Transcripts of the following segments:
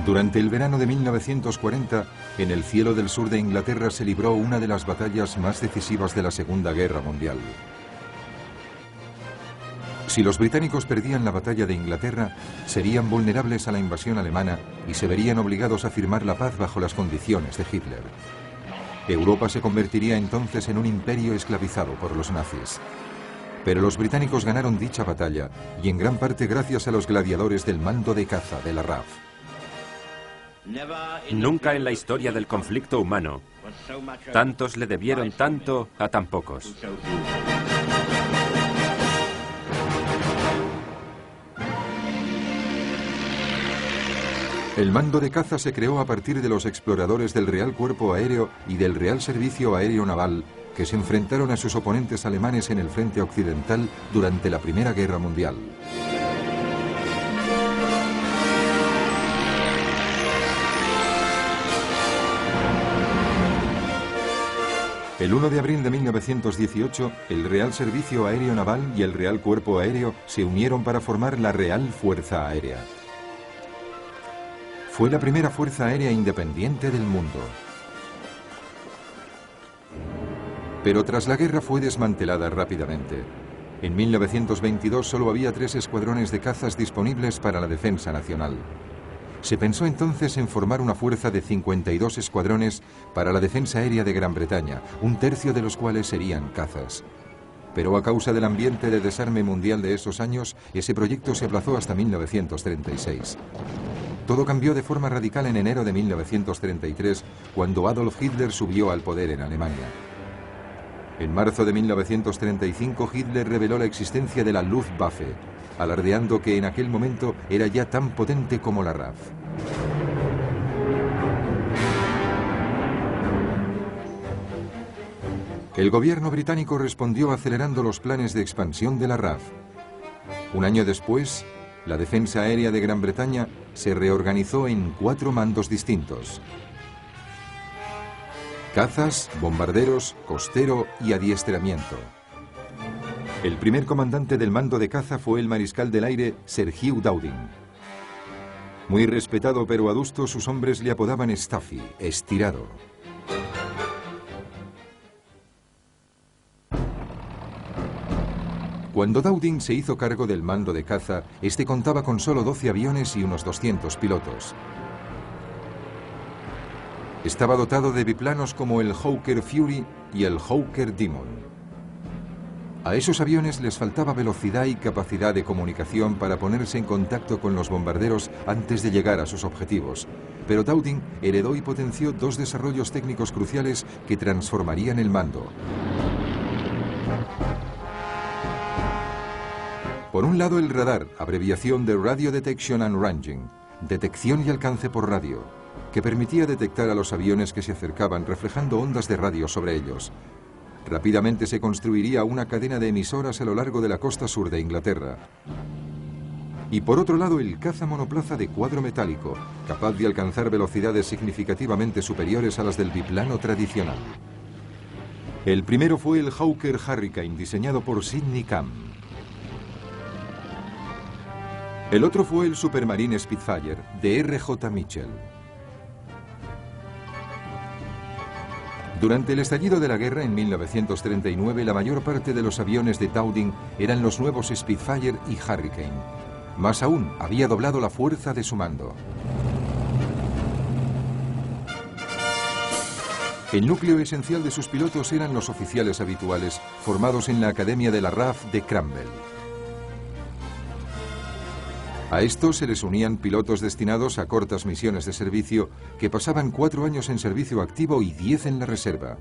Durante el verano de 1940, en el cielo del sur de Inglaterra se libró una de las batallas más decisivas de la Segunda Guerra Mundial. Si los británicos perdían la batalla de Inglaterra, serían vulnerables a la invasión alemana y se verían obligados a firmar la paz bajo las condiciones de Hitler. Europa se convertiría entonces en un imperio esclavizado por los nazis. Pero los británicos ganaron dicha batalla, y en gran parte gracias a los gladiadores del mando de caza de la RAF. Nunca en la historia del conflicto humano tantos le debieron tanto a tan pocos. El mando de caza se creó a partir de los exploradores del Real Cuerpo Aéreo y del Real Servicio Aéreo Naval, que se enfrentaron a sus oponentes alemanes en el frente occidental durante la Primera Guerra Mundial. El 1 de abril de 1918, el Real Servicio Aéreo Naval y el Real Cuerpo Aéreo se unieron para formar la Real Fuerza Aérea. Fue la primera fuerza aérea independiente del mundo. Pero tras la guerra fue desmantelada rápidamente. En 1922 solo había 3 escuadrones de cazas disponibles para la defensa nacional. Se pensó entonces en formar una fuerza de 52 escuadrones para la defensa aérea de Gran Bretaña, un tercio de los cuales serían cazas. Pero a causa del ambiente de desarme mundial de esos años, ese proyecto se aplazó hasta 1936. Todo cambió de forma radical en enero de 1933, cuando Adolf Hitler subió al poder en Alemania. En marzo de 1935, Hitler reveló la existencia de la Luftwaffe, alardeando que en aquel momento era ya tan potente como la RAF. El gobierno británico respondió acelerando los planes de expansión de la RAF. Un año después, la defensa aérea de Gran Bretaña se reorganizó en 4 mandos distintos: cazas, bombarderos, costero y adiestramiento. El primer comandante del mando de caza fue el mariscal del aire Sir Hugh Dowding. Muy respetado pero adusto, sus hombres le apodaban Stuffy, estirado. Cuando Dowding se hizo cargo del mando de caza, este contaba con solo 12 aviones y unos 200 pilotos. Estaba dotado de biplanos como el Hawker Fury y el Hawker Demon. A esos aviones les faltaba velocidad y capacidad de comunicación para ponerse en contacto con los bombarderos antes de llegar a sus objetivos. Pero Dowding heredó y potenció 2 desarrollos técnicos cruciales que transformarían el mando. Por un lado, el radar, abreviación de Radio Detection and Ranging, detección y alcance por radio, que permitía detectar a los aviones que se acercaban reflejando ondas de radio sobre ellos. Rápidamente se construiría una cadena de emisoras a lo largo de la costa sur de Inglaterra. Y por otro lado, el caza monoplaza de cuadro metálico, capaz de alcanzar velocidades significativamente superiores a las del biplano tradicional. El primero fue el Hawker Hurricane, diseñado por Sidney Camp. El otro fue el Supermarine Spitfire, de R.J. Mitchell. Durante el estallido de la guerra en 1939, la mayor parte de los aviones de Dowding eran los nuevos Spitfire y Hurricane. Más aún, había doblado la fuerza de su mando. El núcleo esencial de sus pilotos eran los oficiales habituales, formados en la Academia de la RAF de Cranwell. A estos se les unían pilotos destinados a cortas misiones de servicio que pasaban 4 años en servicio activo y 10 en la reserva.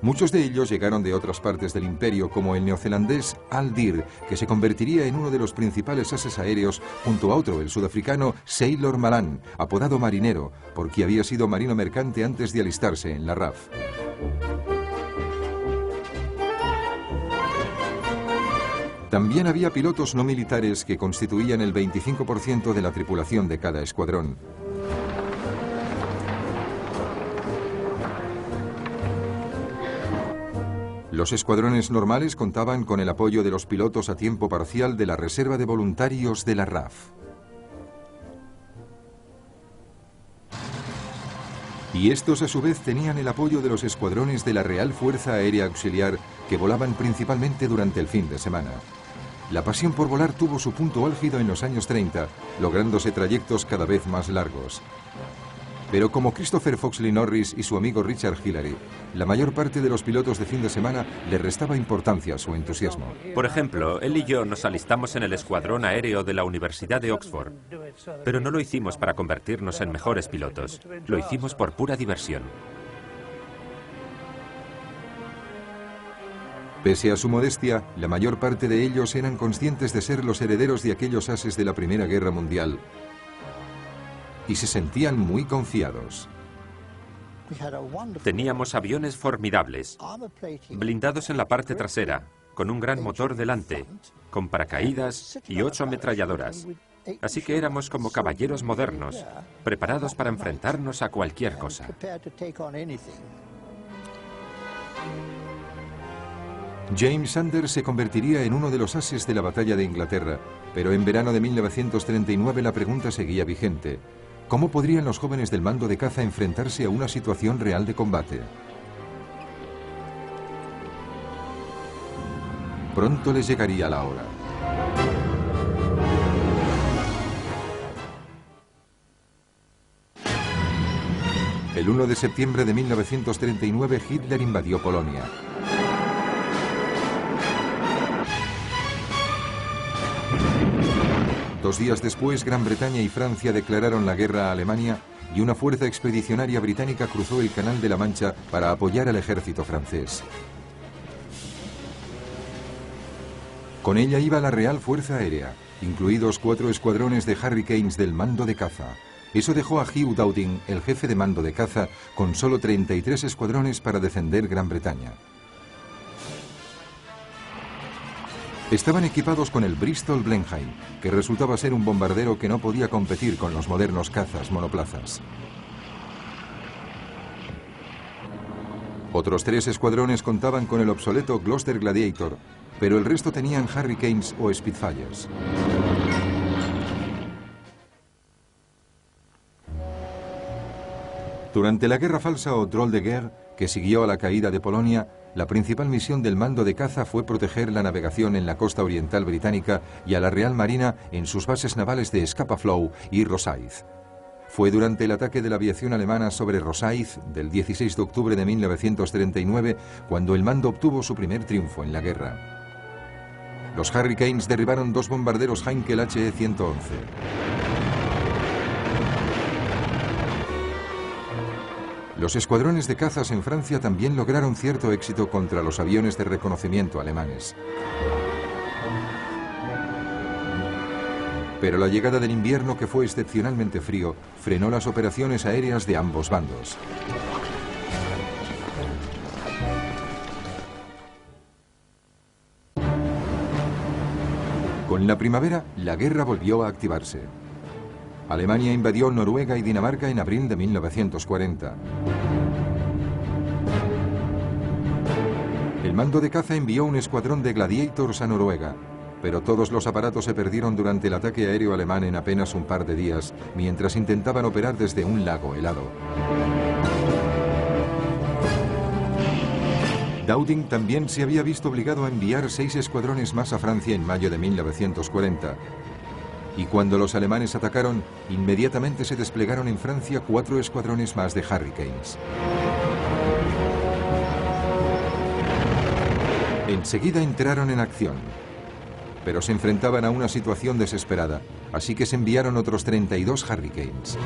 Muchos de ellos llegaron de otras partes del imperio, como el neozelandés Al Deer, que se convertiría en uno de los principales ases aéreos, junto a otro, el sudafricano Sailor Malan, apodado Marinero, porque había sido marino mercante antes de alistarse en la RAF. También había pilotos no militares que constituían el 25% de la tripulación de cada escuadrón. Los escuadrones normales contaban con el apoyo de los pilotos a tiempo parcial de la Reserva de Voluntarios de la RAF. Y estos a su vez tenían el apoyo de los escuadrones de la Real Fuerza Aérea Auxiliar, que volaban principalmente durante el fin de semana. La pasión por volar tuvo su punto álgido en los años 30, lográndose trayectos cada vez más largos. Pero como Christopher Foxley Norris y su amigo Richard Hillary, la mayor parte de los pilotos de fin de semana le restaba importancia a su entusiasmo. Por ejemplo, él y yo nos alistamos en el escuadrón aéreo de la Universidad de Oxford, pero no lo hicimos para convertirnos en mejores pilotos, lo hicimos por pura diversión. Pese a su modestia, la mayor parte de ellos eran conscientes de ser los herederos de aquellos ases de la Primera Guerra Mundial y se sentían muy confiados. Teníamos aviones formidables, blindados en la parte trasera, con un gran motor delante, con paracaídas y 8 ametralladoras. Así que éramos como caballeros modernos, preparados para enfrentarnos a cualquier cosa. James Sanders se convertiría en uno de los ases de la batalla de Inglaterra, pero en verano de 1939 la pregunta seguía vigente. ¿Cómo podrían los jóvenes del mando de caza enfrentarse a una situación real de combate? Pronto les llegaría la hora. El 1 de septiembre de 1939 Hitler invadió Polonia. Dos días después, Gran Bretaña y Francia declararon la guerra a Alemania y una fuerza expedicionaria británica cruzó el Canal de la Mancha para apoyar al ejército francés. Con ella iba la Real Fuerza Aérea, incluidos 4 escuadrones de Hurricanes del mando de caza. Eso dejó a Hugh Dowding, el jefe de mando de caza, con solo 33 escuadrones para defender Gran Bretaña. Estaban equipados con el Bristol Blenheim, que resultaba ser un bombardero que no podía competir con los modernos cazas monoplazas. Otros 3 escuadrones contaban con el obsoleto Gloster Gladiator, pero el resto tenían Hurricanes o Spitfires. Durante la Guerra Falsa o Drôle de Guerre, que siguió a la caída de Polonia, la principal misión del mando de caza fue proteger la navegación en la costa oriental británica y a la Real Marina en sus bases navales de Scapa Flow y Rosyth. Fue durante el ataque de la aviación alemana sobre Rosyth del 16 de octubre de 1939 cuando el mando obtuvo su primer triunfo en la guerra. Los Hurricanes derribaron 2 bombarderos Heinkel HE-111. Los escuadrones de cazas en Francia también lograron cierto éxito contra los aviones de reconocimiento alemanes. Pero la llegada del invierno, que fue excepcionalmente frío, frenó las operaciones aéreas de ambos bandos. Con la primavera, la guerra volvió a activarse. Alemania invadió Noruega y Dinamarca en abril de 1940. El mando de caza envió un escuadrón de Gladiators a Noruega, pero todos los aparatos se perdieron durante el ataque aéreo alemán en apenas un par de días, mientras intentaban operar desde un lago helado. Dowding también se había visto obligado a enviar 6 escuadrones más a Francia en mayo de 1940. Y cuando los alemanes atacaron, inmediatamente se desplegaron en Francia 4 escuadrones más de Hurricanes. Enseguida entraron en acción, pero se enfrentaban a una situación desesperada, así que se enviaron otros 32 Hurricanes.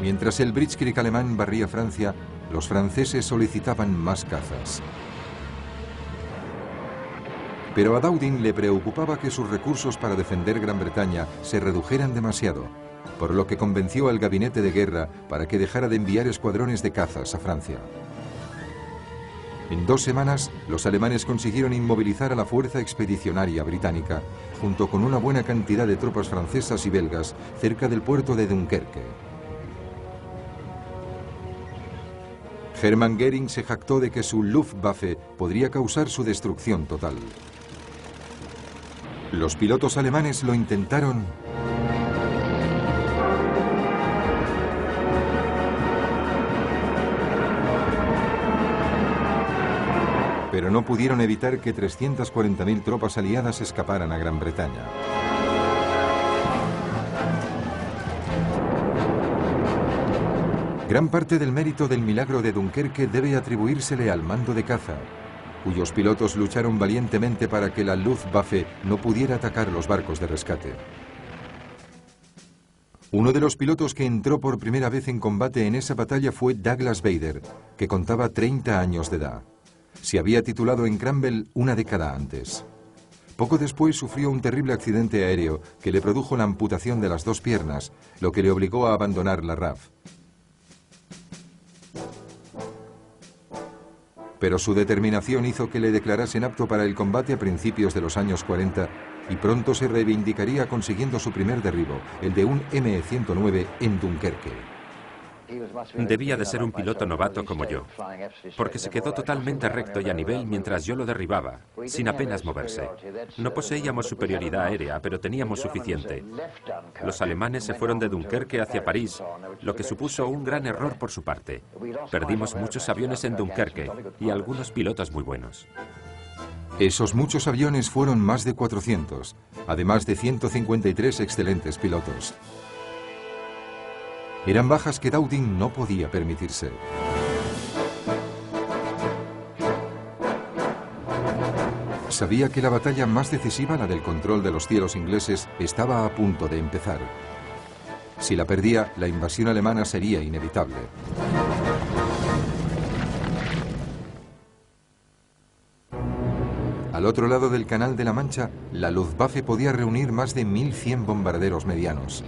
Mientras el Blitzkrieg alemán barría Francia, los franceses solicitaban más cazas. Pero a Dowding le preocupaba que sus recursos para defender Gran Bretaña se redujeran demasiado, por lo que convenció al gabinete de guerra para que dejara de enviar escuadrones de cazas a Francia. En 2 semanas, los alemanes consiguieron inmovilizar a la fuerza expedicionaria británica, junto con una buena cantidad de tropas francesas y belgas, cerca del puerto de Dunkerque. Hermann Göring se jactó de que su Luftwaffe podría causar su destrucción total. Los pilotos alemanes lo intentaron, pero no pudieron evitar que 340.000 tropas aliadas escaparan a Gran Bretaña. Gran parte del mérito del milagro de Dunkerque debe atribuírsele al mando de caza, cuyos pilotos lucharon valientemente para que la Luftwaffe no pudiera atacar los barcos de rescate. Uno de los pilotos que entró por primera vez en combate en esa batalla fue Douglas Bader, que contaba 30 años de edad. Se había titulado en Cranwell una década antes. Poco después sufrió un terrible accidente aéreo que le produjo la amputación de las 2 piernas, lo que le obligó a abandonar la RAF. Pero su determinación hizo que le declarasen apto para el combate a principios de los años 40 y pronto se reivindicaría consiguiendo su primer derribo, el de un ME-109 en Dunkerque. Debía de ser un piloto novato como yo, porque se quedó totalmente recto y a nivel mientras yo lo derribaba, sin apenas moverse. No poseíamos superioridad aérea, pero teníamos suficiente. Los alemanes se fueron de Dunkerque hacia París, lo que supuso un gran error por su parte. Perdimos muchos aviones en Dunkerque y algunos pilotos muy buenos. Esos muchos aviones fueron más de 400, además de 153 excelentes pilotos. Eran bajas que Dowding no podía permitirse. Sabía que la batalla más decisiva, la del control de los cielos ingleses, estaba a punto de empezar. Si la perdía, la invasión alemana sería inevitable. Al otro lado del Canal de la Mancha, la Luftwaffe podía reunir más de 1.100 bombarderos medianos.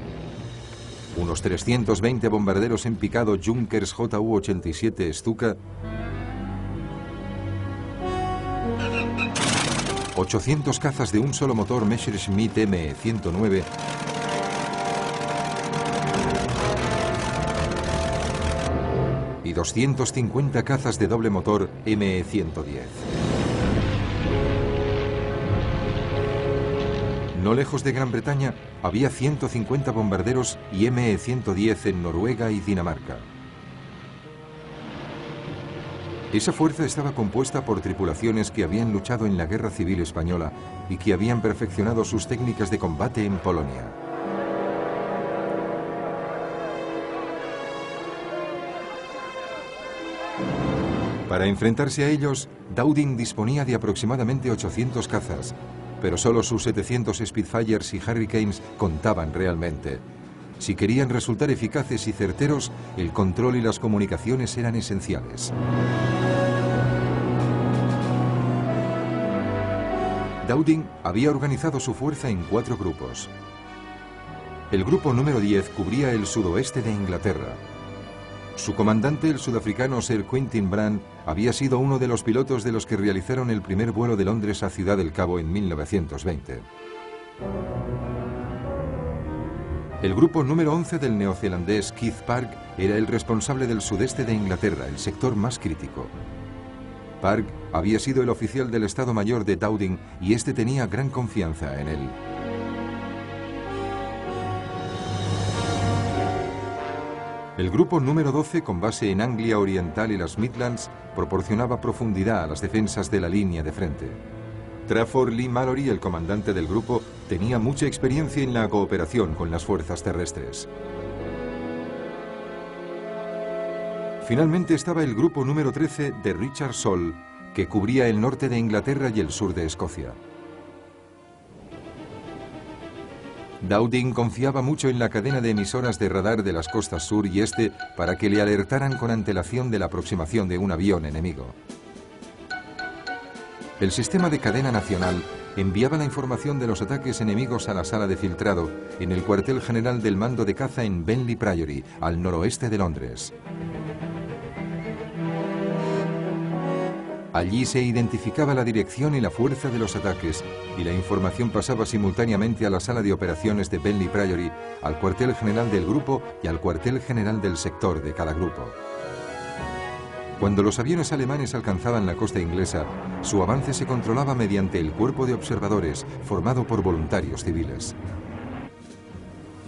Unos 320 bombarderos en picado Junkers Ju-87 Stuka, 800 cazas de un solo motor Messerschmitt ME-109 y 250 cazas de doble motor ME-110. No lejos de Gran Bretaña había 150 bombarderos y ME-110 en Noruega y Dinamarca. Esa fuerza estaba compuesta por tripulaciones que habían luchado en la Guerra Civil Española y que habían perfeccionado sus técnicas de combate en Polonia. Para enfrentarse a ellos, Dowding disponía de aproximadamente 800 cazas, pero solo sus 700 Spitfires y Hurricanes contaban realmente. Si querían resultar eficaces y certeros, el control y las comunicaciones eran esenciales. Dowding había organizado su fuerza en 4 grupos. El grupo número 10 cubría el sudoeste de Inglaterra. Su comandante, el sudafricano Sir Quentin Brand, había sido uno de los pilotos de los que realizaron el primer vuelo de Londres a Ciudad del Cabo en 1920. El grupo número 11 del neozelandés Keith Park era el responsable del sudeste de Inglaterra, el sector más crítico. Park había sido el oficial del Estado Mayor de Dowding y este tenía gran confianza en él. El grupo número 12, con base en Anglia Oriental y las Midlands, proporcionaba profundidad a las defensas de la línea de frente. Trafford Lee Mallory, el comandante del grupo, tenía mucha experiencia en la cooperación con las fuerzas terrestres. Finalmente estaba el grupo número 13 de Richard Saul, que cubría el norte de Inglaterra y el sur de Escocia. Dowding confiaba mucho en la cadena de emisoras de radar de las costas sur y este para que le alertaran con antelación de la aproximación de un avión enemigo. El sistema de cadena nacional enviaba la información de los ataques enemigos a la sala de filtrado en el cuartel general del mando de caza en Bentley Priory, al noroeste de Londres. Allí se identificaba la dirección y la fuerza de los ataques y la información pasaba simultáneamente a la sala de operaciones de Bentley Priory, al cuartel general del grupo y al cuartel general del sector de cada grupo. Cuando los aviones alemanes alcanzaban la costa inglesa, su avance se controlaba mediante el cuerpo de observadores formado por voluntarios civiles.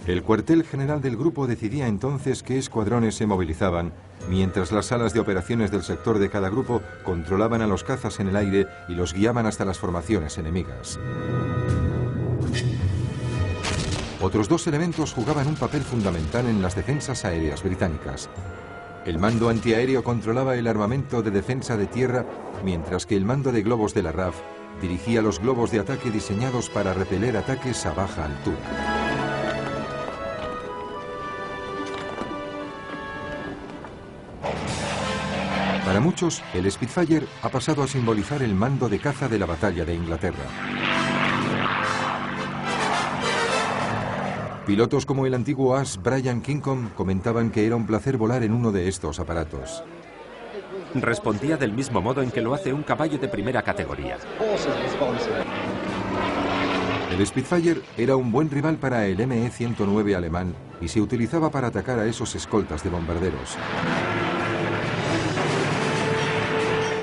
El cuartel general del grupo decidía entonces qué escuadrones se movilizaban, mientras las salas de operaciones del sector de cada grupo controlaban a los cazas en el aire y los guiaban hasta las formaciones enemigas. Otros dos elementos jugaban un papel fundamental en las defensas aéreas británicas. El mando antiaéreo controlaba el armamento de defensa de tierra, mientras que el mando de globos de la RAF dirigía los globos de ataque diseñados para repeler ataques a baja altura. Para muchos, el Spitfire ha pasado a simbolizar el mando de caza de la batalla de Inglaterra. Pilotos como el antiguo as Brian Kincombe comentaban que era un placer volar en uno de estos aparatos. Respondía del mismo modo en que lo hace un caballo de primera categoría. El Spitfire era un buen rival para el ME-109 alemán y se utilizaba para atacar a esos escoltas de bombarderos.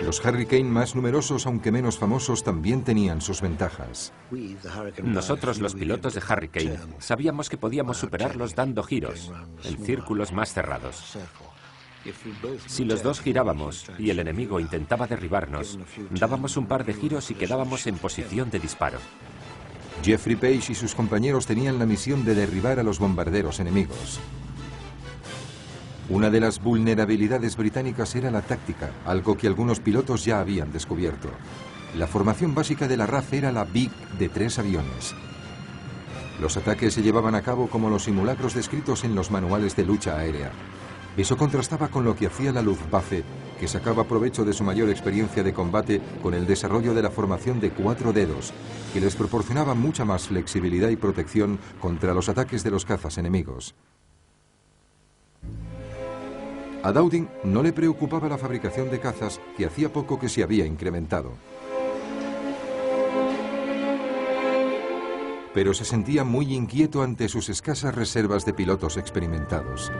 Los Hurricane más numerosos, aunque menos famosos, también tenían sus ventajas. Nosotros, los pilotos de Hurricane, sabíamos que podíamos superarlos dando giros, en círculos más cerrados. Si los dos girábamos y el enemigo intentaba derribarnos, dábamos un par de giros y quedábamos en posición de disparo. Jeffrey Page y sus compañeros tenían la misión de derribar a los bombarderos enemigos. Una de las vulnerabilidades británicas era la táctica, algo que algunos pilotos ya habían descubierto. La formación básica de la RAF era la Big de 3 aviones. Los ataques se llevaban a cabo como los simulacros descritos en los manuales de lucha aérea. Eso contrastaba con lo que hacía la Luftwaffe, que sacaba provecho de su mayor experiencia de combate con el desarrollo de la formación de 4 dedos, que les proporcionaba mucha más flexibilidad y protección contra los ataques de los cazas enemigos. A Dowding no le preocupaba la fabricación de cazas, que hacía poco que se había incrementado. Pero se sentía muy inquieto ante sus escasas reservas de pilotos experimentados.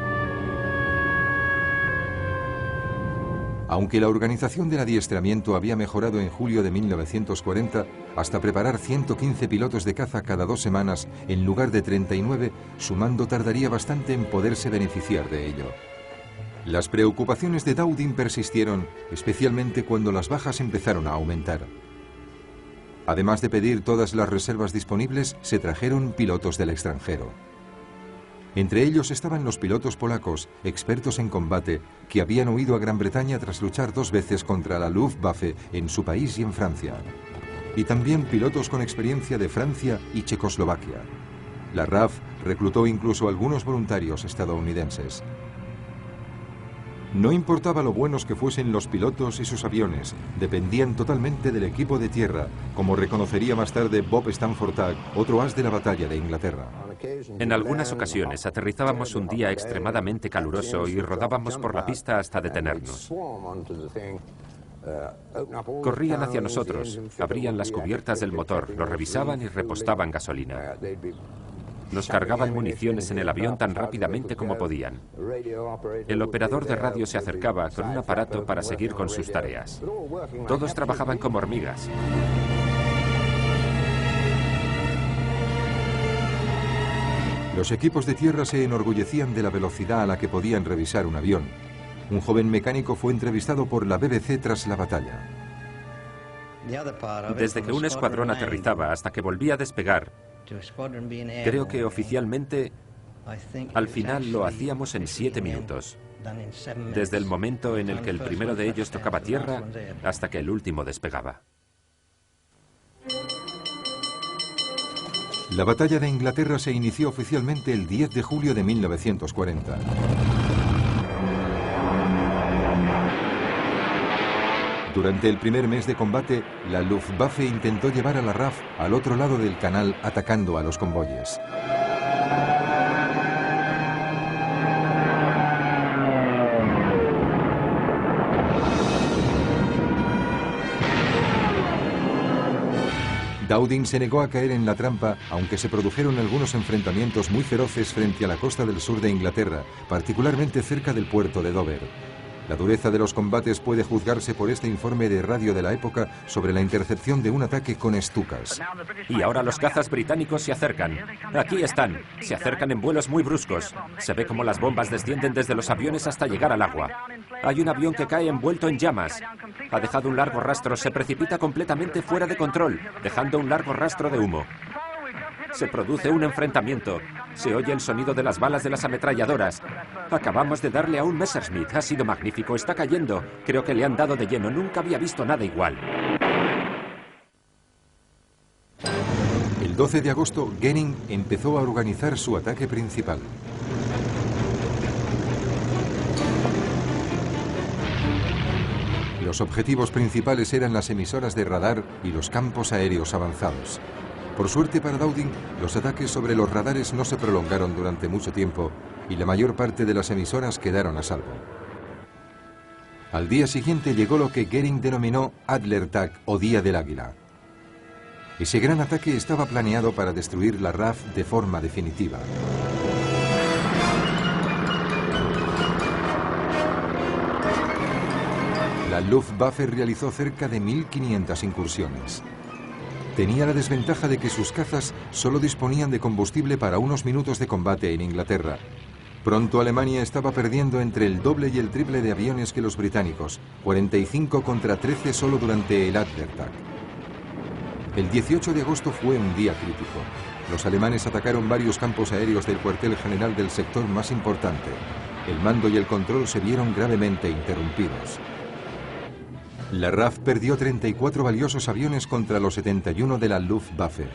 Aunque la organización del adiestramiento había mejorado en julio de 1940 hasta preparar 115 pilotos de caza cada 2 semanas en lugar de 39, su mando tardaría bastante en poderse beneficiar de ello. Las preocupaciones de Dowding persistieron, especialmente cuando las bajas empezaron a aumentar. Además de pedir todas las reservas disponibles, se trajeron pilotos del extranjero. Entre ellos estaban los pilotos polacos, expertos en combate, que habían huido a Gran Bretaña tras luchar 2 veces contra la Luftwaffe en su país y en Francia. Y también pilotos con experiencia de Francia y Checoslovaquia. La RAF reclutó incluso algunos voluntarios estadounidenses. No importaba lo buenos que fuesen los pilotos y sus aviones, dependían totalmente del equipo de tierra, como reconocería más tarde Bob Stanford Tagg, otro as de la batalla de Inglaterra. En algunas ocasiones aterrizábamos un día extremadamente caluroso y rodábamos por la pista hasta detenernos. Corrían hacia nosotros, abrían las cubiertas del motor, lo revisaban y repostaban gasolina. Nos cargaban municiones en el avión tan rápidamente como podían. El operador de radio se acercaba con un aparato para seguir con sus tareas. Todos trabajaban como hormigas. Los equipos de tierra se enorgullecían de la velocidad a la que podían revisar un avión. Un joven mecánico fue entrevistado por la BBC tras la batalla. Desde que un escuadrón aterrizaba hasta que volvía a despegar, creo que oficialmente al final lo hacíamos en 7 minutos. Desde el momento en el que el primero de ellos tocaba tierra hasta que el último despegaba. La batalla de Inglaterra se inició oficialmente el 10 de julio de 1940. Durante el primer mes de combate, la Luftwaffe intentó llevar a la RAF al otro lado del canal atacando a los convoyes. Dowding se negó a caer en la trampa, aunque se produjeron algunos enfrentamientos muy feroces frente a la costa del sur de Inglaterra, particularmente cerca del puerto de Dover. La dureza de los combates puede juzgarse por este informe de radio de la época sobre la intercepción de un ataque con Stukas. Y ahora los cazas británicos se acercan. Aquí están. Se acercan en vuelos muy bruscos. Se ve como las bombas descienden desde los aviones hasta llegar al agua. Hay un avión que cae envuelto en llamas. Ha dejado un largo rastro. Se precipita completamente fuera de control, dejando un largo rastro de humo. Se produce un enfrentamiento. Se oye el sonido de las balas de las ametralladoras. Acabamos de darle a un Messerschmitt. Ha sido magnífico. Está cayendo. Creo que le han dado de lleno. Nunca había visto nada igual. El 12 de agosto, Goering empezó a organizar su ataque principal. Los objetivos principales eran las emisoras de radar y los campos aéreos avanzados. Por suerte para Dowding, los ataques sobre los radares no se prolongaron durante mucho tiempo y la mayor parte de las emisoras quedaron a salvo. Al día siguiente llegó lo que Goering denominó Adlertag o Día del Águila. Ese gran ataque estaba planeado para destruir la RAF de forma definitiva. La Luftwaffe realizó cerca de 1.500 incursiones. Tenía la desventaja de que sus cazas solo disponían de combustible para unos minutos de combate en Inglaterra. Pronto Alemania estaba perdiendo entre el doble y el triple de aviones que los británicos, 45 contra 13 solo durante el Adlertag. El 18 de agosto fue un día crítico. Los alemanes atacaron varios campos aéreos del cuartel general del sector más importante. El mando y el control se vieron gravemente interrumpidos. La RAF perdió 34 valiosos aviones contra los 71 de la Luftwaffe.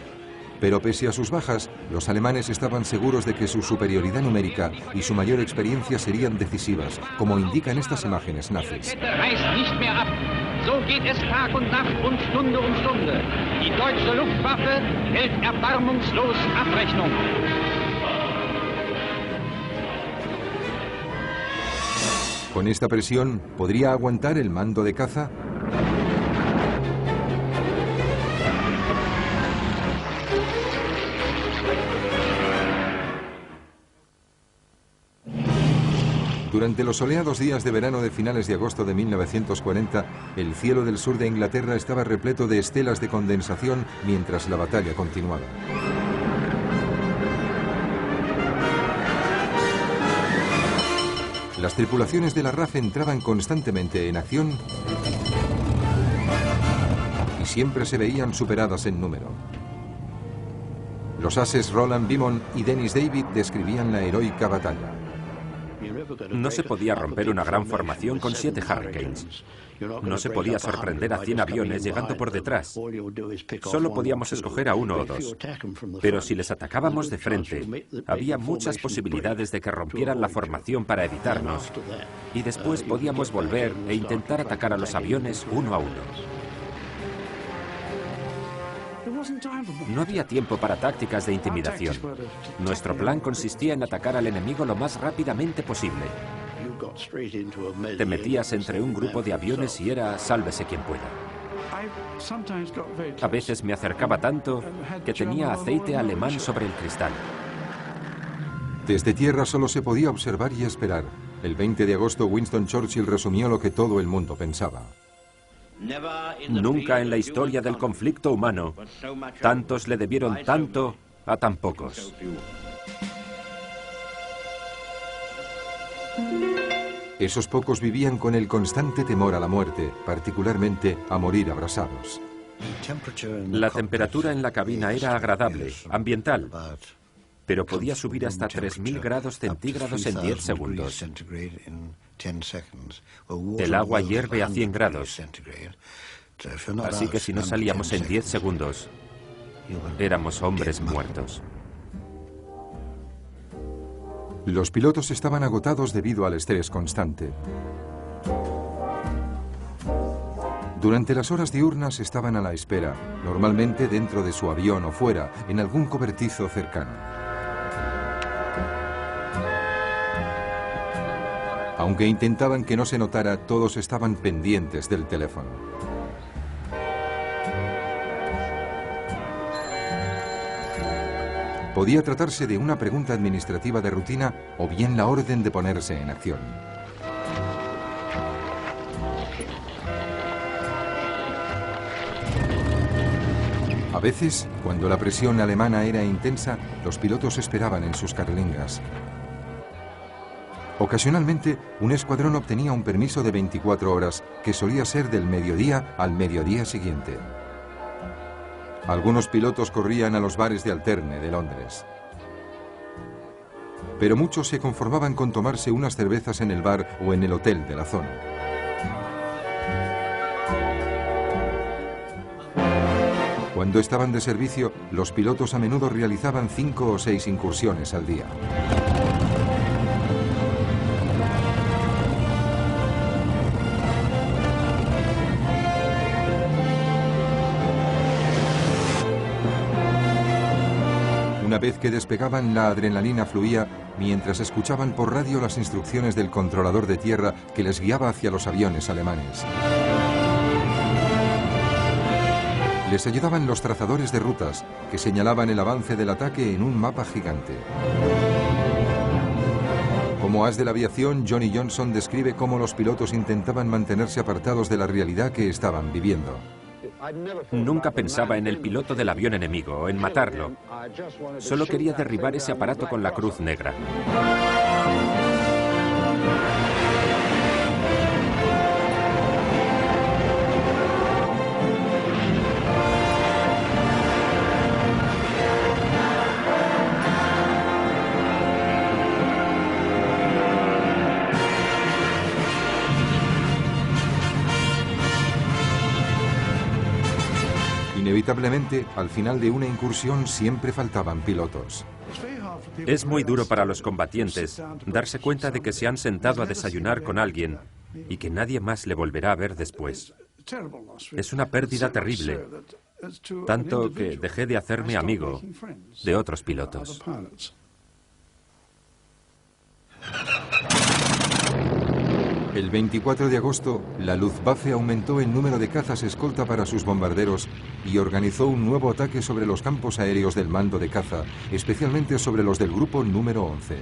Pero pese a sus bajas, los alemanes estaban seguros de que su superioridad numérica y su mayor experiencia serían decisivas, como indican estas imágenes nazis. So geht es Tag und Nacht und Stunde um Stunde. Die deutsche Luftwaffe hält erbarmungslos Abrechnung. Con esta presión, ¿podría aguantar el mando de caza? Durante los soleados días de verano de finales de agosto de 1940, el cielo del sur de Inglaterra estaba repleto de estelas de condensación mientras la batalla continuaba. Las tripulaciones de la RAF entraban constantemente en acción y siempre se veían superadas en número. Los ases Roland Beamon y Dennis David describían la heroica batalla. No se podía romper una gran formación con 7 Hurricanes. No se podía sorprender a 100 aviones llegando por detrás. Solo podíamos escoger a 1 o 2. Pero si les atacábamos de frente, había muchas posibilidades de que rompieran la formación para evitarnos. Y después podíamos volver e intentar atacar a los aviones uno a uno. No había tiempo para tácticas de intimidación. Nuestro plan consistía en atacar al enemigo lo más rápidamente posible. Te metías entre un grupo de aviones y era sálvese quien pueda. A veces me acercaba tanto que tenía aceite alemán sobre el cristal. Desde tierra solo se podía observar y esperar. El 20 de agosto Winston Churchill resumió lo que todo el mundo pensaba. Nunca en la historia del conflicto humano tantos le debieron tanto a tan pocos. Esos pocos vivían con el constante temor a la muerte, particularmente a morir abrasados. La temperatura en la cabina era agradable, ambiental, pero podía subir hasta 3.000 grados centígrados en 10 segundos. El agua hierve a 100 grados, así que si no salíamos en 10 segundos, éramos hombres muertos. Los pilotos estaban agotados debido al estrés constante. Durante las horas diurnas estaban a la espera, normalmente dentro de su avión o fuera, en algún cobertizo cercano. Aunque intentaban que no se notara, todos estaban pendientes del teléfono. Podía tratarse de una pregunta administrativa de rutina o bien la orden de ponerse en acción. A veces, cuando la presión alemana era intensa, los pilotos esperaban en sus carlingas. Ocasionalmente, un escuadrón obtenía un permiso de 24 horas, que solía ser del mediodía al mediodía siguiente. Algunos pilotos corrían a los bares de Alterne de Londres. Pero muchos se conformaban con tomarse unas cervezas en el bar o en el hotel de la zona. Cuando estaban de servicio, los pilotos a menudo realizaban 5 o 6 incursiones al día. Una vez que despegaban, la adrenalina fluía mientras escuchaban por radio las instrucciones del controlador de tierra que les guiaba hacia los aviones alemanes. Les ayudaban los trazadores de rutas, que señalaban el avance del ataque en un mapa gigante. Como as de la aviación, Johnny Johnson describe cómo los pilotos intentaban mantenerse apartados de la realidad que estaban viviendo. Nunca pensaba en el piloto del avión enemigo o en matarlo. Solo quería derribar ese aparato con la cruz negra. Inevitablemente, al final de una incursión siempre faltaban pilotos. Es muy duro para los combatientes darse cuenta de que se han sentado a desayunar con alguien y que nadie más le volverá a ver después. Es una pérdida terrible, tanto que dejé de hacerme amigo de otros pilotos. El 24 de agosto, la Luftwaffe aumentó el número de cazas escolta para sus bombarderos y organizó un nuevo ataque sobre los campos aéreos del mando de caza, especialmente sobre los del grupo número 11.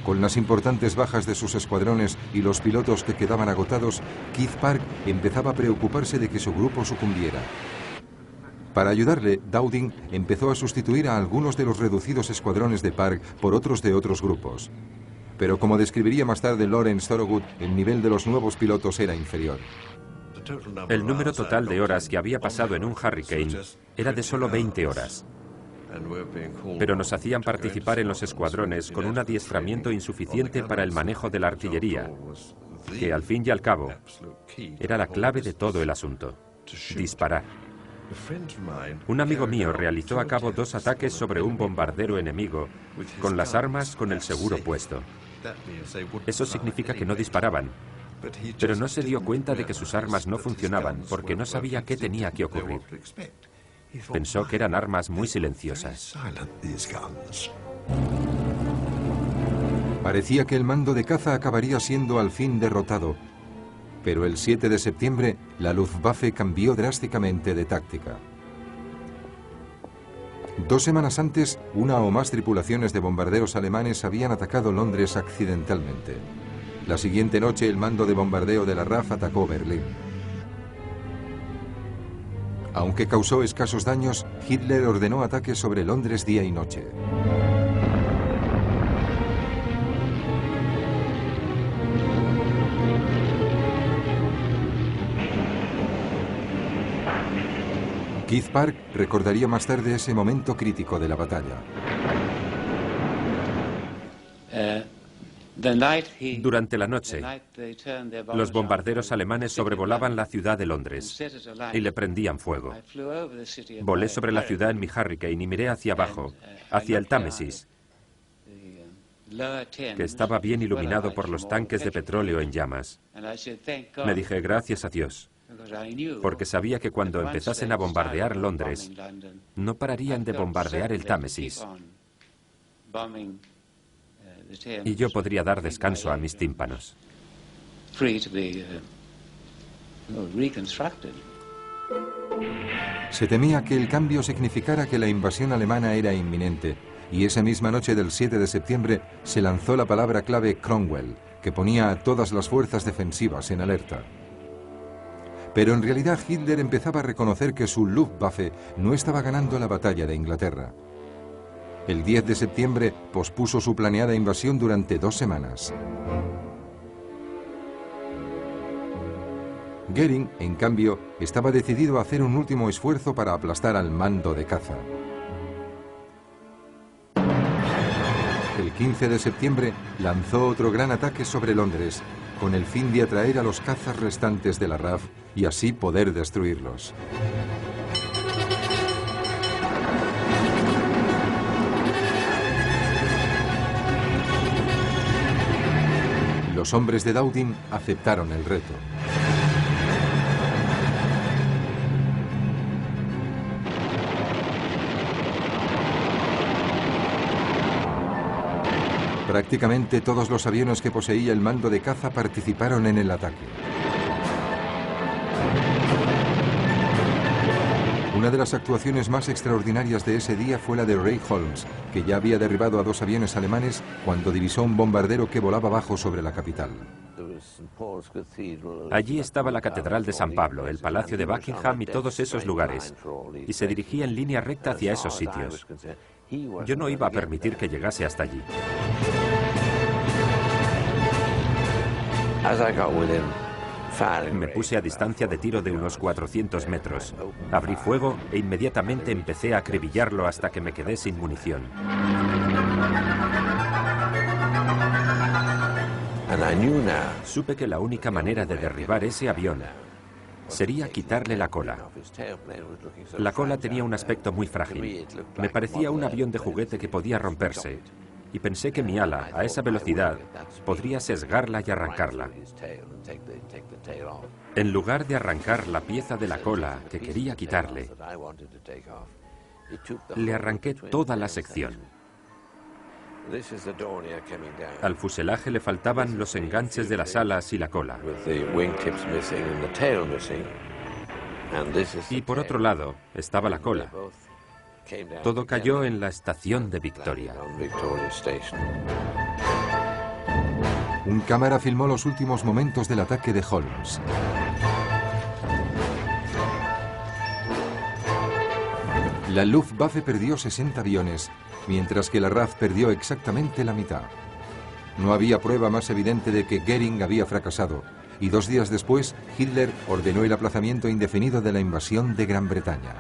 Con las importantes bajas de sus escuadrones y los pilotos que quedaban agotados, Keith Park empezaba a preocuparse de que su grupo sucumbiera. Para ayudarle, Dowding empezó a sustituir a algunos de los reducidos escuadrones de Park por otros de otros grupos. Pero como describiría más tarde Lawrence Thorogood, el nivel de los nuevos pilotos era inferior. El número total de horas que había pasado en un Hurricane era de solo 20 horas. Pero nos hacían participar en los escuadrones con un adiestramiento insuficiente para el manejo de la artillería, que al fin y al cabo era la clave de todo el asunto: disparar. Un amigo mío realizó a cabo 2 ataques sobre un bombardero enemigo con las armas con el seguro puesto. Eso significa que no disparaban, pero no se dio cuenta de que sus armas no funcionaban porque no sabía qué tenía que ocurrir. Pensó que eran armas muy silenciosas. Parecía que el mando de caza acabaría siendo al fin derrotado, pero el 7 de septiembre la Luftwaffe cambió drásticamente de táctica. 2 semanas antes, una o más tripulaciones de bombarderos alemanes habían atacado Londres accidentalmente. La siguiente noche, el mando de bombardeo de la RAF atacó Berlín. Aunque causó escasos daños, Hitler ordenó ataques sobre Londres día y noche. Keith Park recordaría más tarde ese momento crítico de la batalla. Durante la noche, los bombarderos alemanes sobrevolaban la ciudad de Londres y le prendían fuego. Volé sobre la ciudad en mi Hurricane y miré hacia abajo, hacia el Támesis, que estaba bien iluminado por los tanques de petróleo en llamas. Me dije, gracias a Dios, porque sabía que cuando empezasen a bombardear Londres, no pararían de bombardear el Támesis. Y yo podría dar descanso a mis tímpanos. Se temía que el cambio significara que la invasión alemana era inminente, y esa misma noche del 7 de septiembre se lanzó la palabra clave Cromwell, que ponía a todas las fuerzas defensivas en alerta. Pero en realidad Hitler empezaba a reconocer que su Luftwaffe no estaba ganando la batalla de Inglaterra. El 10 de septiembre pospuso su planeada invasión durante 2 semanas. Göring, en cambio, estaba decidido a hacer un último esfuerzo para aplastar al mando de caza. El 15 de septiembre lanzó otro gran ataque sobre Londres, con el fin de atraer a los cazas restantes de la RAF y así poder destruirlos. Los hombres de Dowding aceptaron el reto. Prácticamente todos los aviones que poseía el mando de caza participaron en el ataque. Una de las actuaciones más extraordinarias de ese día fue la de Ray Holmes, que ya había derribado a 2 aviones alemanes cuando divisó un bombardero que volaba bajo sobre la capital. Allí estaba la Catedral de San Pablo, el Palacio de Buckingham y todos esos lugares, y se dirigía en línea recta hacia esos sitios. Yo no iba a permitir que llegase hasta allí. Me puse a distancia de tiro de unos 400 metros. Abrí fuego e inmediatamente empecé a acribillarlo hasta que me quedé sin munición. Supe que la única manera de derribar ese avión sería quitarle la cola. La cola tenía un aspecto muy frágil. Me parecía un avión de juguete que podía romperse. Y pensé que mi ala, a esa velocidad, podría sesgarla y arrancarla. En lugar de arrancar la pieza de la cola que quería quitarle, le arranqué toda la sección. Al fuselaje le faltaban los enganches de las alas y la cola. Y por otro lado estaba la cola. Todo cayó en la estación de Victoria. Un cámara filmó los últimos momentos del ataque de Holmes. La Luftwaffe perdió 60 aviones, mientras que la RAF perdió exactamente la mitad. No había prueba más evidente de que Göring había fracasado, y 2 días después, Hitler ordenó el aplazamiento indefinido de la invasión de Gran Bretaña.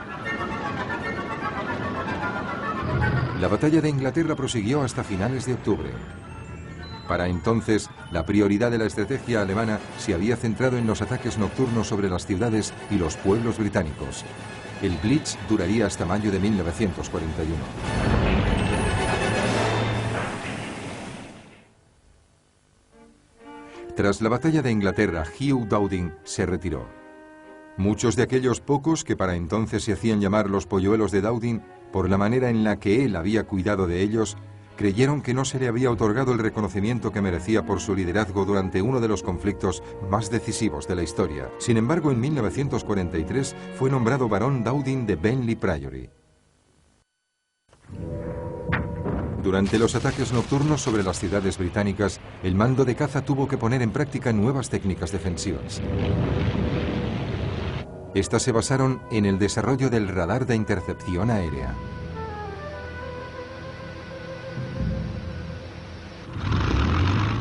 La batalla de Inglaterra prosiguió hasta finales de octubre. Para entonces, la prioridad de la estrategia alemana se había centrado en los ataques nocturnos sobre las ciudades y los pueblos británicos. El Blitz duraría hasta mayo de 1941. Tras la batalla de Inglaterra, Hugh Dowding se retiró. Muchos de aquellos pocos que para entonces se hacían llamar los polluelos de Dowding, por la manera en la que él había cuidado de ellos, creyeron que no se le había otorgado el reconocimiento que merecía por su liderazgo durante uno de los conflictos más decisivos de la historia. Sin embargo, en 1943 fue nombrado barón Dowding de Bentley Priory. Durante los ataques nocturnos sobre las ciudades británicas, el mando de caza tuvo que poner en práctica nuevas técnicas defensivas. Estas se basaron en el desarrollo del radar de intercepción aérea.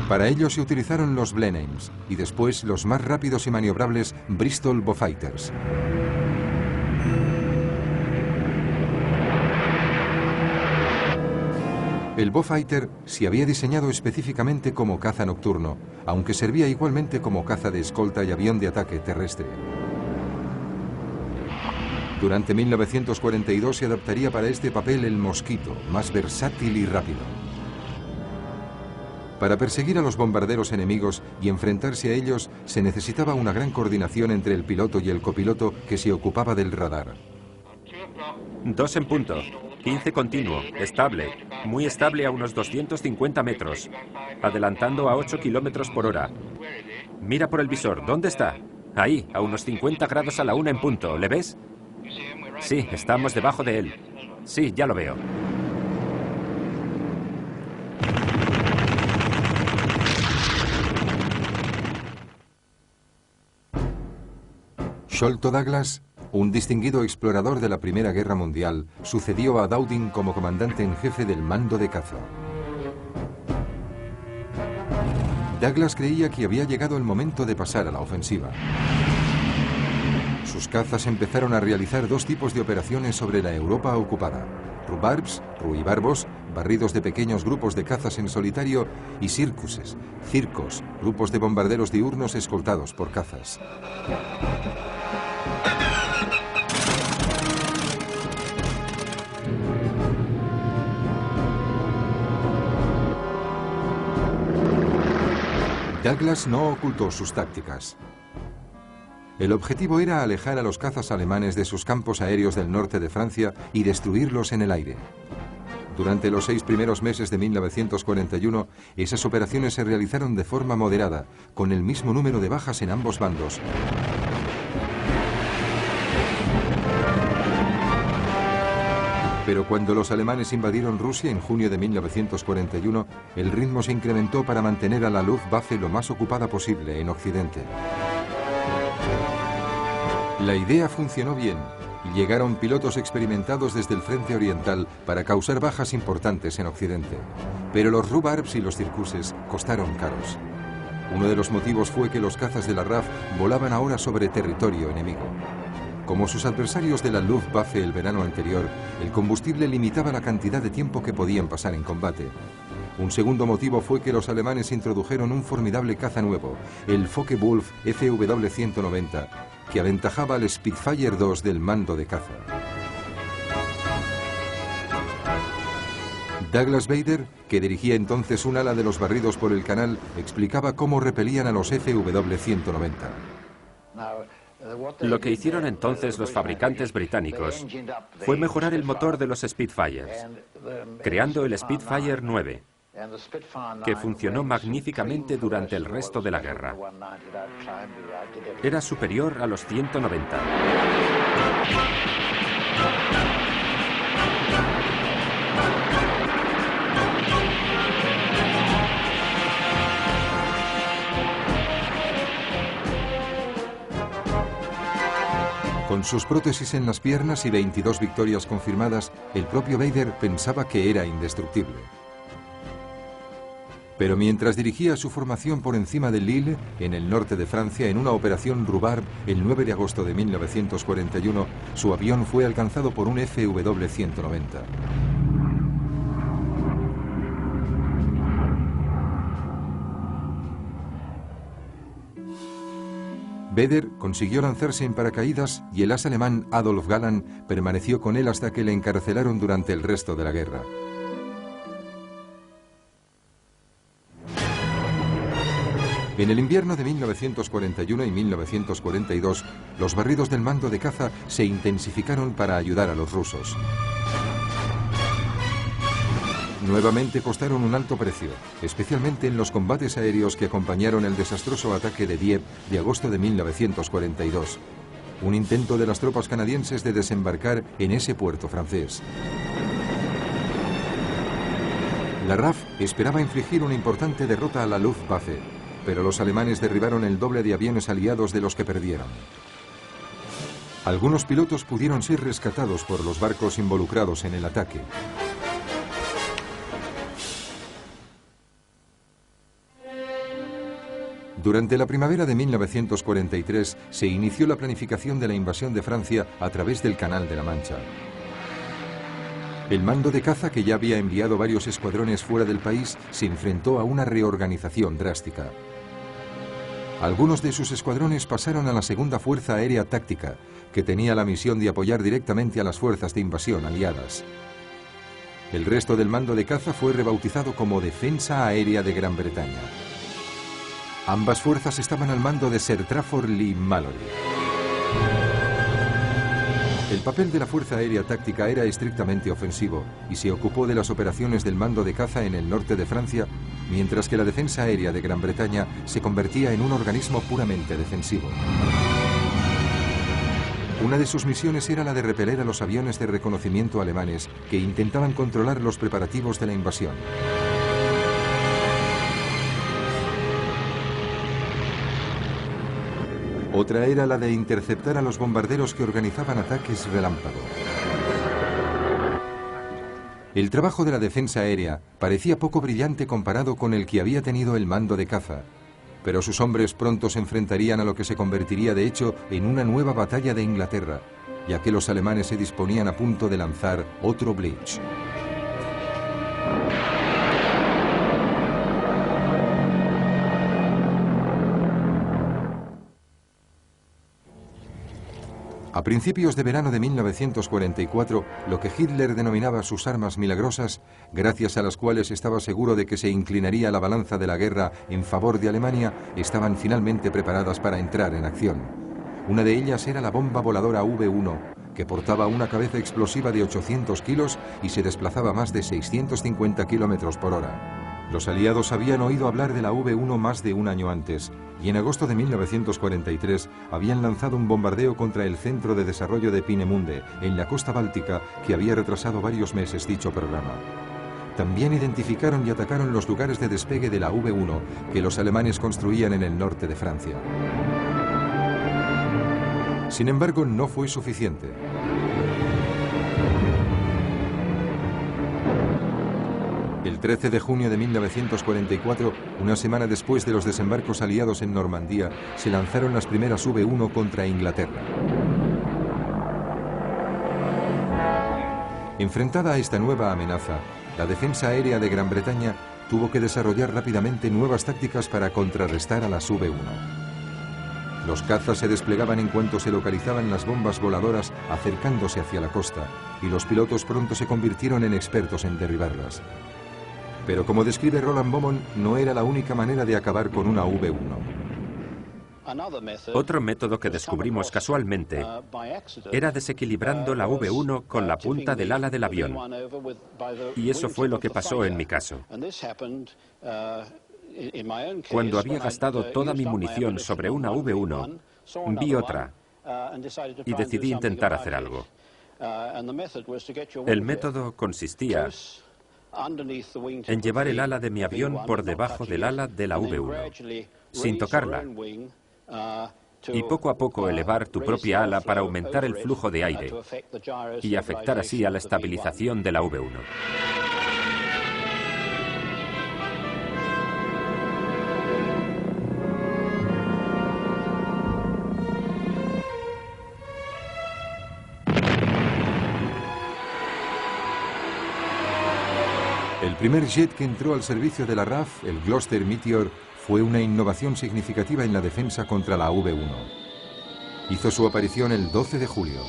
Para ello se utilizaron los Blenheims y después los más rápidos y maniobrables Bristol Beaufighters. El Beaufighter se había diseñado específicamente como caza nocturno, aunque servía igualmente como caza de escolta y avión de ataque terrestre. Durante 1942 se adaptaría para este papel el Mosquito, más versátil y rápido. Para perseguir a los bombarderos enemigos y enfrentarse a ellos se necesitaba una gran coordinación entre el piloto y el copiloto que se ocupaba del radar. 2 en punto. 15 continuo. Estable. Muy estable a unos 250 metros. Adelantando a 8 kilómetros por hora. Mira por el visor. ¿Dónde está? Ahí, a unos 50 grados a la 1 en punto. ¿Le ves? Sí, estamos debajo de él. Sí, ya lo veo. Sholto Douglas, un distinguido explorador de la Primera Guerra Mundial, sucedió a Dowding como comandante en jefe del mando de caza. Douglas creía que había llegado el momento de pasar a la ofensiva. Sus cazas empezaron a realizar dos tipos de operaciones sobre la Europa ocupada: rhubarbs, ruibarbos, barridos de pequeños grupos de cazas en solitario, y circuses, circos, grupos de bombarderos diurnos escoltados por cazas. Douglas no ocultó sus tácticas. El objetivo era alejar a los cazas alemanes de sus campos aéreos del norte de Francia y destruirlos en el aire. Durante los 6 primeros meses de 1941, esas operaciones se realizaron de forma moderada, con el mismo número de bajas en ambos bandos. Pero cuando los alemanes invadieron Rusia en junio de 1941, el ritmo se incrementó para mantener a la Luftwaffe lo más ocupada posible en Occidente. La idea funcionó bien y llegaron pilotos experimentados desde el frente oriental para causar bajas importantes en Occidente. Pero los rhubarbs y los circuses costaron caros. Uno de los motivos fue que los cazas de la RAF volaban ahora sobre territorio enemigo. Como sus adversarios de la Luftwaffe el verano anterior, el combustible limitaba la cantidad de tiempo que podían pasar en combate. Un segundo motivo fue que los alemanes introdujeron un formidable caza nuevo, el Focke-Wulf FW-190, que aventajaba al Spitfire II del mando de caza. Douglas Bader, que dirigía entonces un ala de los barridos por el canal, explicaba cómo repelían a los FW-190. Lo que hicieron entonces los fabricantes británicos fue mejorar el motor de los Spitfires, creando el Spitfire 9, que funcionó magníficamente durante el resto de la guerra. Era superior a los 190. Con sus prótesis en las piernas y 22 victorias confirmadas, el propio Bader pensaba que era indestructible. Pero mientras dirigía su formación por encima de Lille, en el norte de Francia, en una operación Rhubarb, el 9 de agosto de 1941, su avión fue alcanzado por un FW-190. Bader consiguió lanzarse en paracaídas y el as alemán Adolf Galland permaneció con él hasta que le encarcelaron durante el resto de la guerra. En el invierno de 1941 y 1942, los barridos del mando de caza se intensificaron para ayudar a los rusos. Nuevamente costaron un alto precio, especialmente en los combates aéreos que acompañaron el desastroso ataque de Dieppe de agosto de 1942, un intento de las tropas canadienses de desembarcar en ese puerto francés. La RAF esperaba infligir una importante derrota a la Luftwaffe, pero los alemanes derribaron el doble de aviones aliados de los que perdieron. Algunos pilotos pudieron ser rescatados por los barcos involucrados en el ataque. Durante la primavera de 1943 se inició la planificación de la invasión de Francia a través del Canal de la Mancha. El mando de caza, que ya había enviado varios escuadrones fuera del país, se enfrentó a una reorganización drástica. Algunos de sus escuadrones pasaron a la Segunda Fuerza Aérea Táctica, que tenía la misión de apoyar directamente a las fuerzas de invasión aliadas. El resto del mando de caza fue rebautizado como Defensa Aérea de Gran Bretaña. Ambas fuerzas estaban al mando de Sir Trafford Leigh-Mallory. El papel de la Fuerza Aérea Táctica era estrictamente ofensivo y se ocupó de las operaciones del mando de caza en el norte de Francia, mientras que la Defensa Aérea de Gran Bretaña se convertía en un organismo puramente defensivo. Una de sus misiones era la de repeler a los aviones de reconocimiento alemanes que intentaban controlar los preparativos de la invasión. Otra era la de interceptar a los bombarderos que organizaban ataques relámpago. El trabajo de la defensa aérea parecía poco brillante comparado con el que había tenido el mando de caza, pero sus hombres pronto se enfrentarían a lo que se convertiría de hecho en una nueva batalla de Inglaterra, ya que los alemanes se disponían a punto de lanzar otro Blitz. A principios de verano de 1944, lo que Hitler denominaba sus armas milagrosas, gracias a las cuales estaba seguro de que se inclinaría la balanza de la guerra en favor de Alemania, estaban finalmente preparadas para entrar en acción. Una de ellas era la bomba voladora V1, que portaba una cabeza explosiva de 800 kilos y se desplazaba a más de 650 kilómetros por hora. Los aliados habían oído hablar de la V1 más de un año antes, y en agosto de 1943 habían lanzado un bombardeo contra el Centro de Desarrollo de Peenemünde, en la costa báltica, que había retrasado varios meses dicho programa. También identificaron y atacaron los lugares de despegue de la V1 que los alemanes construían en el norte de Francia. Sin embargo, no fue suficiente. El 13 de junio de 1944, una semana después de los desembarcos aliados en Normandía, se lanzaron las primeras V1 contra Inglaterra. Enfrentada a esta nueva amenaza, la defensa aérea de Gran Bretaña tuvo que desarrollar rápidamente nuevas tácticas para contrarrestar a las V1. Los cazas se desplegaban en cuanto se localizaban las bombas voladoras acercándose hacia la costa, y los pilotos pronto se convirtieron en expertos en derribarlas. Pero como describe Roland Beaumont, no era la única manera de acabar con una V1. Otro método que descubrimos casualmente era desequilibrando la V1 con la punta del ala del avión. Y eso fue lo que pasó en mi caso. Cuando había gastado toda mi munición sobre una V1, vi otra y decidí intentar hacer algo. El método consistía en llevar el ala de mi avión por debajo del ala de la V1, sin tocarla, y poco a poco elevar tu propia ala para aumentar el flujo de aire y afectar así a la estabilización de la V1. El primer jet que entró al servicio de la RAF, el Gloster Meteor, fue una innovación significativa en la defensa contra la V1. Hizo su aparición el 12 de julio.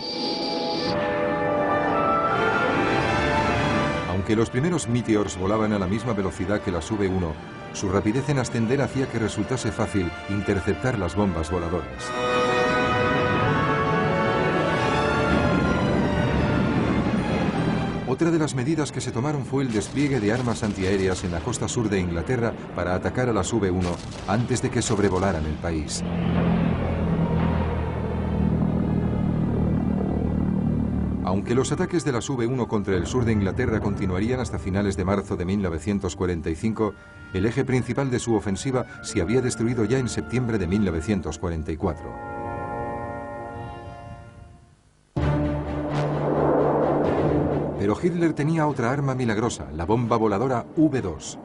Aunque los primeros Meteors volaban a la misma velocidad que las V1, su rapidez en ascender hacía que resultase fácil interceptar las bombas voladoras. Otra de las medidas que se tomaron fue el despliegue de armas antiaéreas en la costa sur de Inglaterra para atacar a las V1 antes de que sobrevolaran el país. Aunque los ataques de las V1 contra el sur de Inglaterra continuarían hasta finales de marzo de 1945, el eje principal de su ofensiva se había destruido ya en septiembre de 1944. Pero Hitler tenía otra arma milagrosa, la bomba voladora V2,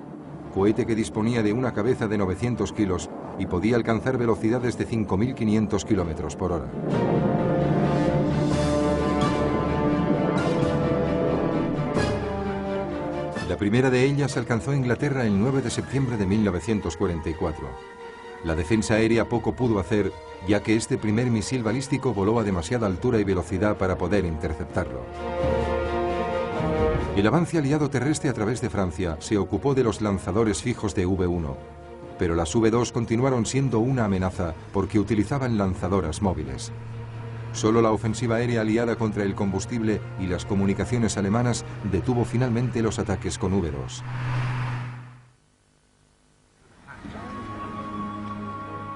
cohete que disponía de una cabeza de 900 kilos y podía alcanzar velocidades de 5.500 kilómetros por hora. La primera de ellas alcanzó Inglaterra el 9 de septiembre de 1944. La defensa aérea poco pudo hacer, ya que este primer misil balístico voló a demasiada altura y velocidad para poder interceptarlo. El avance aliado terrestre a través de Francia se ocupó de los lanzadores fijos de V1, pero las V2 continuaron siendo una amenaza porque utilizaban lanzadoras móviles. Solo la ofensiva aérea aliada contra el combustible y las comunicaciones alemanas detuvo finalmente los ataques con V2.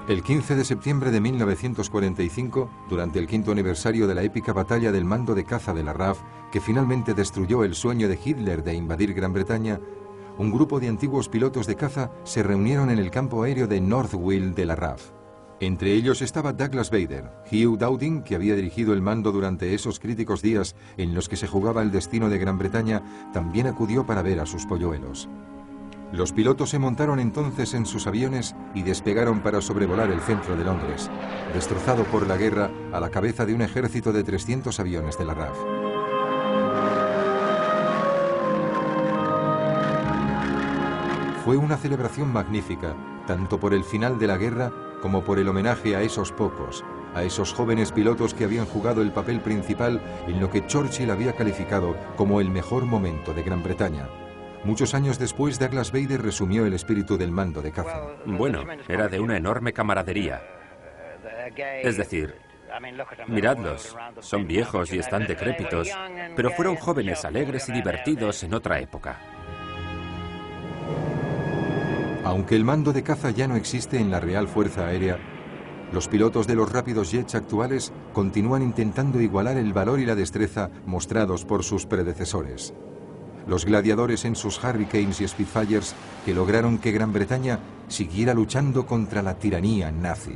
El 15 de septiembre de 1945, durante el 5º aniversario de la épica batalla del mando de caza de la RAF, que finalmente destruyó el sueño de Hitler de invadir Gran Bretaña, un grupo de antiguos pilotos de caza se reunieron en el campo aéreo de Northwell de la RAF. Entre ellos estaba Douglas Bader. Hugh Dowding, que había dirigido el mando durante esos críticos días en los que se jugaba el destino de Gran Bretaña, también acudió para ver a sus polluelos. Los pilotos se montaron entonces en sus aviones y despegaron para sobrevolar el centro de Londres, destrozado por la guerra a la cabeza de un ejército de 300 aviones de la RAF. Fue una celebración magnífica, tanto por el final de la guerra como por el homenaje a esos pocos, a esos jóvenes pilotos que habían jugado el papel principal en lo que Churchill había calificado como el mejor momento de Gran Bretaña. Muchos años después, Douglas Bader resumió el espíritu del mando de caza. Bueno, era de una enorme camaradería. Es decir, miradlos, son viejos y están decrépitos, pero fueron jóvenes, alegres y divertidos en otra época. Aunque el mando de caza ya no existe en la Real Fuerza Aérea, los pilotos de los rápidos jets actuales continúan intentando igualar el valor y la destreza mostrados por sus predecesores. Los gladiadores en sus Hurricanes y Spitfires que lograron que Gran Bretaña siguiera luchando contra la tiranía nazi.